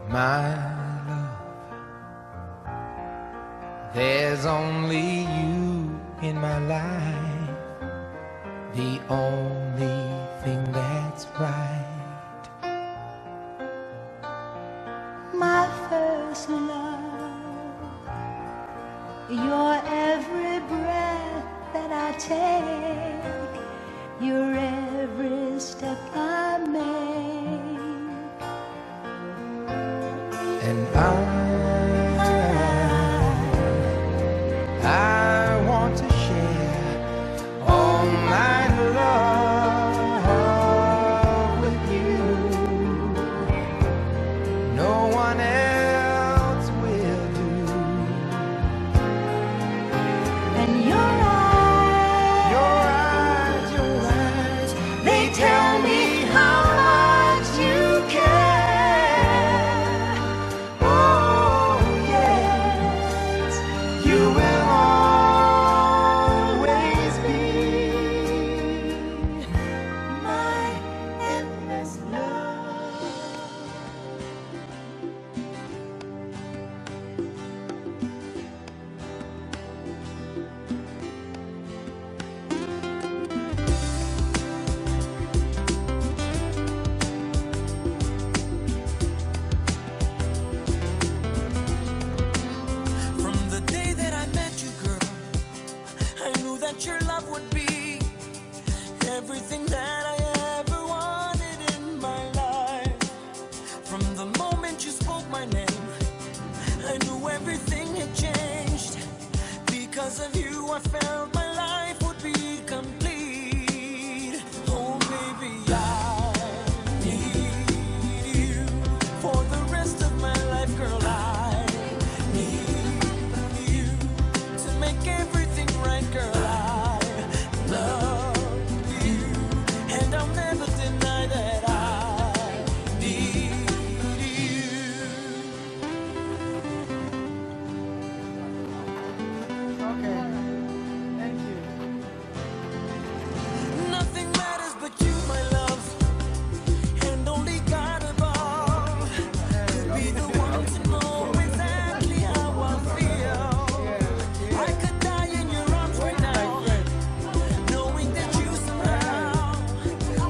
My love, there's only you in my life, the only thing that's right. My first love, your every breath that I take, your every step I make. And I want to share all my love with you. No one else will do. And your eyes, they tell me how much you care. Oh yes, you will always be my endless love. From the day that I met you, girl, I knew that your love would be everything that I ever wanted in my life. From the moment you spoke my name, I knew everything had changed. Because of you, I felt my life would be complete. Oh, baby, I need you for the rest of my life, girl. I need you to make everything right, girl. I love you, and I'll never deny that I need you. Nothing matters but you, my love, and only God above could be the one to know exactly how I feel. I could die in your arms right now, knowing that you somehow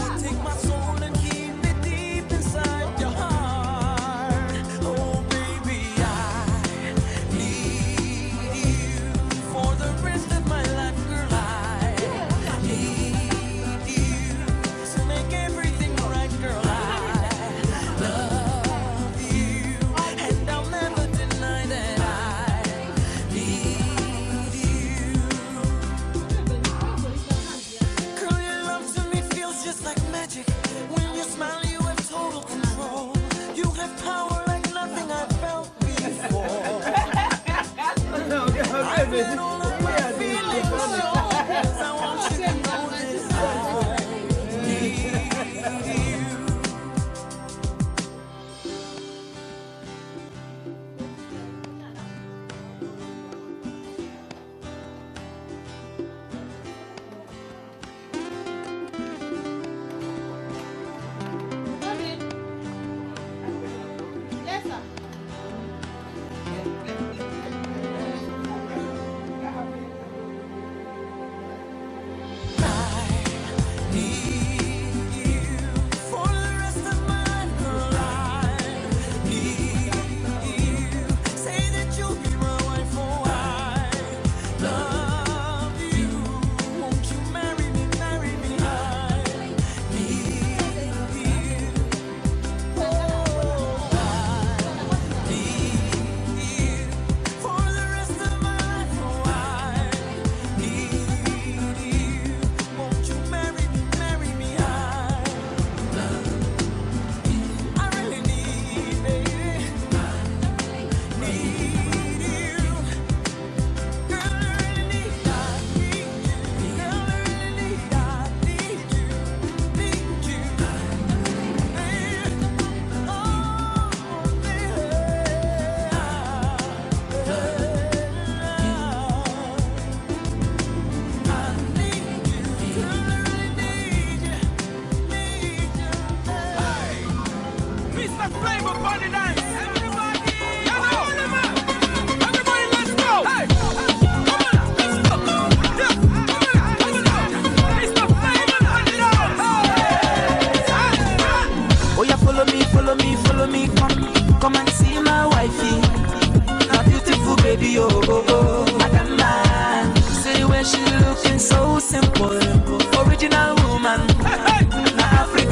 would take my soul and keep it deep inside your heart. Oh, baby, I need you for the rest of my life, girl. I need you to make everything right, girl. I love you, and I'll never deny that I need you. Girl, your love to me feels just like magic. When you smile, you have total control. You have power like nothing I've felt before. I've been all of my feelings shown, 'cause I want you to know that I need you.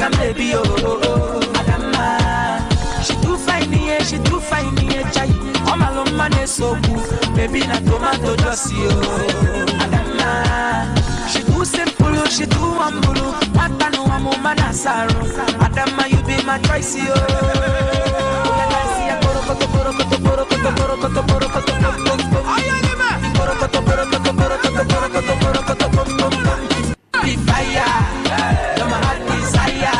African baby, oh, Adama. She do fine, yeah, she do fine, yeah, chai. Oh, my love, man, is so good. Baby, na tomato juicy, oh, Adama. She do simple, she do humble. Matano, I'm a man, Adama, you be my choice, oh. Be fire, you're my heart desire.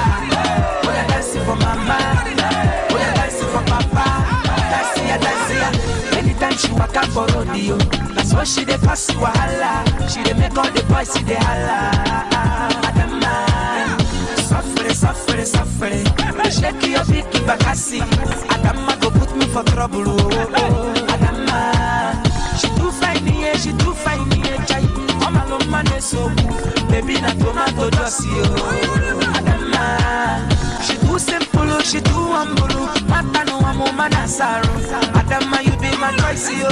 Oh, yeah, dancing for mama, oh, yeah, dancing for papa. Dancing. Anytime she walk out for rodeo, that's what she dey pass wahala. She dey make all the boys see the holla. Adama, suffering. Shake your big bakasi. Adama go put me for trouble. Adama, she too fine, yeah, chai. Oh, my love, man, is so good. Baby, na tomato juicy, oh. Adama, she too simple, she too humble. Matano, I'm a man, Adama, you be my choice, oh.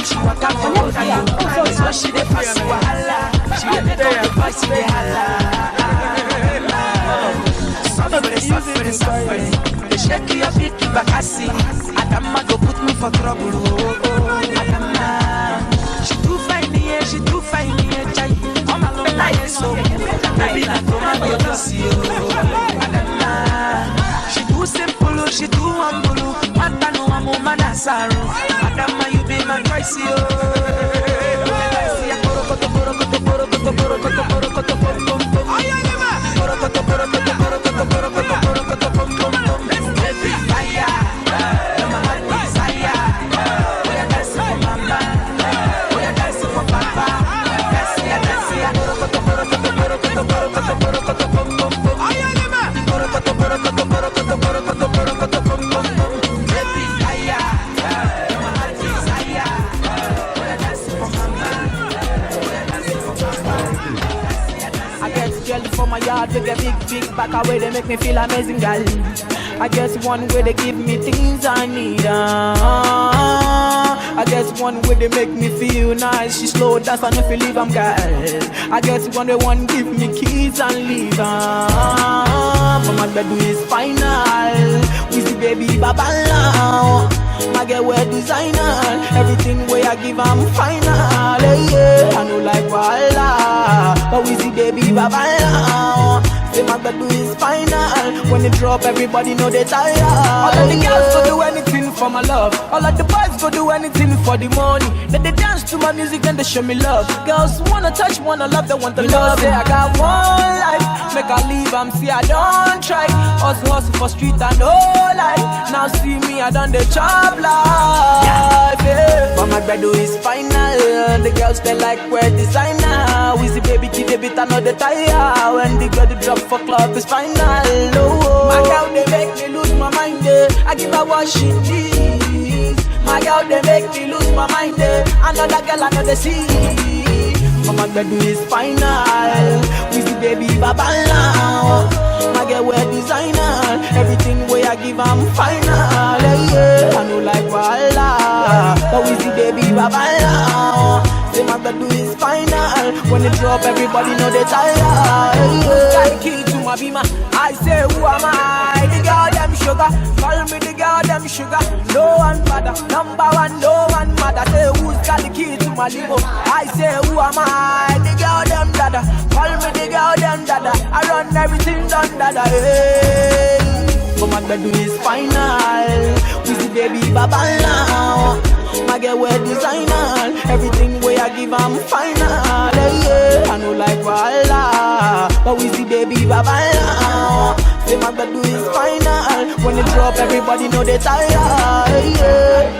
She walk out for rodeo. So she dey pass wahala. She dey make all the boys see the holla. Suffering. They shake your big bakasi. Adama go put me for trouble. Oh, Adama. She too fine, yeah, chai. Oh, my love, like so. Baby, na tomato juicy, oh. Adama. She too simple, she too humble. Matano, I'm a man, Adama, you be my choice, oh. They get big back away, they make me feel amazing, girl. I guess one way they give me things I need. I guess one way they make me feel nice. She slow, that's why I feel leave, I'm girl. I guess one way one give me keys and leave. But my bed is final. We see baby babala. My girl wear designer. Everything way I give, I'm final. Yeah, I know like Walla. But we see baby babala. Say my bed is final. When they drop, everybody know they tired. All of the girls go do anything for my love. All of the boys go do anything for the money. Then they dance to my music and they show me love. Girls wanna touch, wanna love, they want the love. Say I got one life, make I leave, I'm see I don't try. Hustle for street and no life. Now see me, I done the job life. Yeah. But my bed is final. The girls they like wear designer. We see baby kid a bit another tire. When the girl drop for club is final. Oh, my girl they make me lose my mind. I give her what she needs. My girl they make me lose my mind. Another girl another see. My bed is final. We see baby babala. My girl wear designer. Everything way I give I'm final. Yeah, I know like Walla. But we see baby babala. Say my bed is final. When they drop, everybody know they tired. Got the key to my beamer. I say who am I? The girl them sugar. Call me the girl them sugar. No one bother. Number one, no one matter. Say who's got the key to my limo? I say who am I? The girl them dada. Call me the girl them dada. I run everything done dada. Hey. But my bed is final. We see baby babala. My girl wear designer. Everything way I give I'm final. Yeah, I know like Walla. But we see baby babala. Say my bed is final. When they drop, everybody know they tired. Yeah.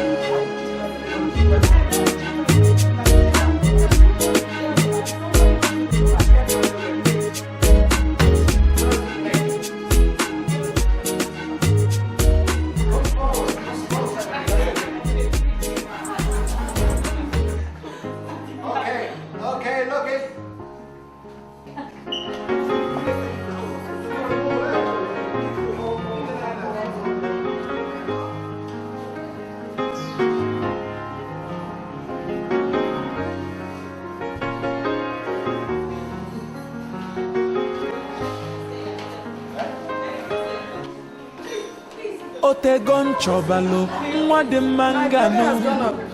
Otegon Chobalo, what the mangano.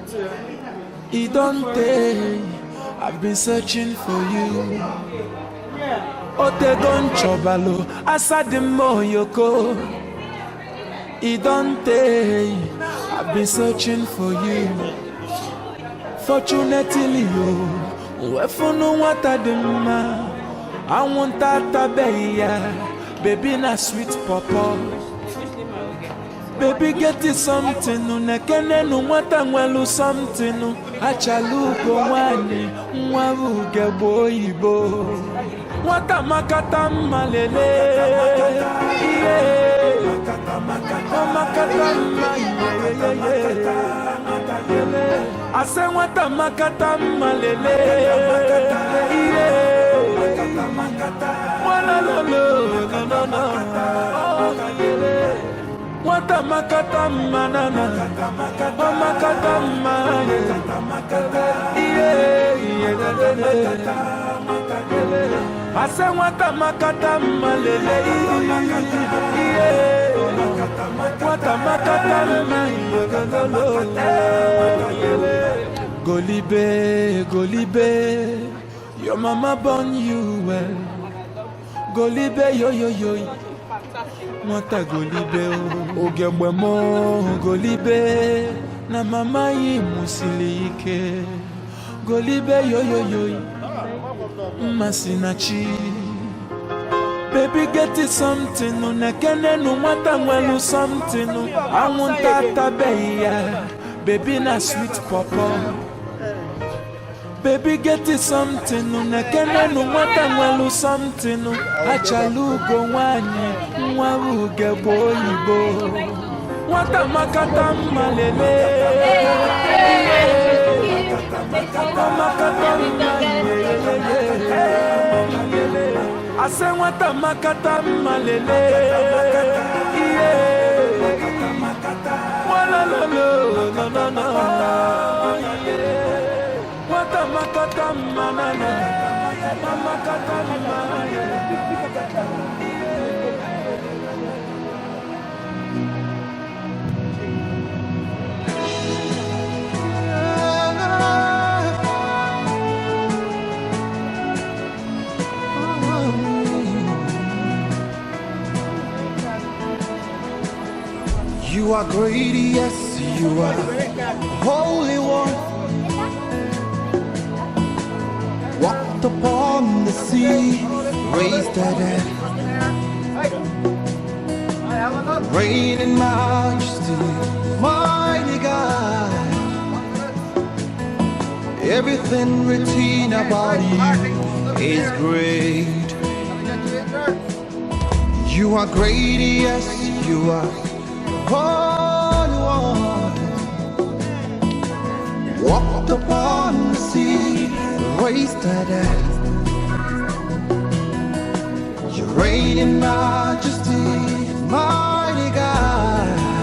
It don't take, I've been searching for you. Otegon Chobalo, Asadimo Yoko. It don't take, I've been searching for you. Fortunately, you, wefono watadima. I want that baby na sweet papa. Baby get it something, no nekene no wata nwelu something, no achaluko wani nwaru gebo ibo. Wata makata malele, yeah. Makata malele, I say wata makata malele, yeah. What a makata manana, makata I say what a makata malele, what a makata Golibe, Golibe, your mama born you well. Golibe, yo yo yo. Mwata Golibe ogebwemo Golibe na mama yi musilike Golibe yo yo yo masinachi baby get it something no nekene no mwata nwelu something no I want that baby na sweet papa. Baby get it something, no nekene no mwata nwelu something, no achalugo wani nwaru gebo ibo. Wata makata malele, makata malele. I say wata makata malele, wala no no. Makata manana, makata manana. You are great, yes, you are Holy One. Walked upon the sea, raised the dead, reign in majesty, mighty God. Everything written about you is great. You are great, yes, you are Holy One. Walked upon the sea, raised the dead. You reign in majesty, mighty God.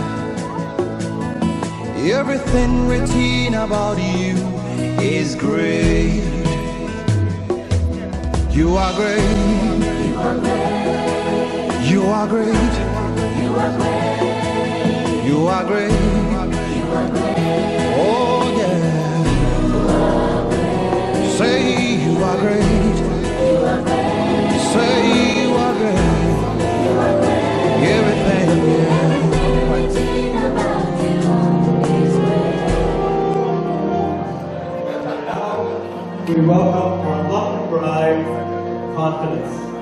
Everything written about you is great. You are great. You are great. You are great. You are great. You are great. Oh yeah. Say you are great. You are great. Say you are great. You are great. Everything, yeah. We welcome our lovely bride, Confidence.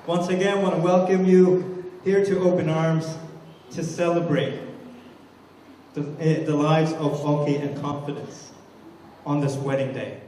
Once again, I want to welcome you here to Open Arms to celebrate the lives of Oki and Confidence on this wedding day.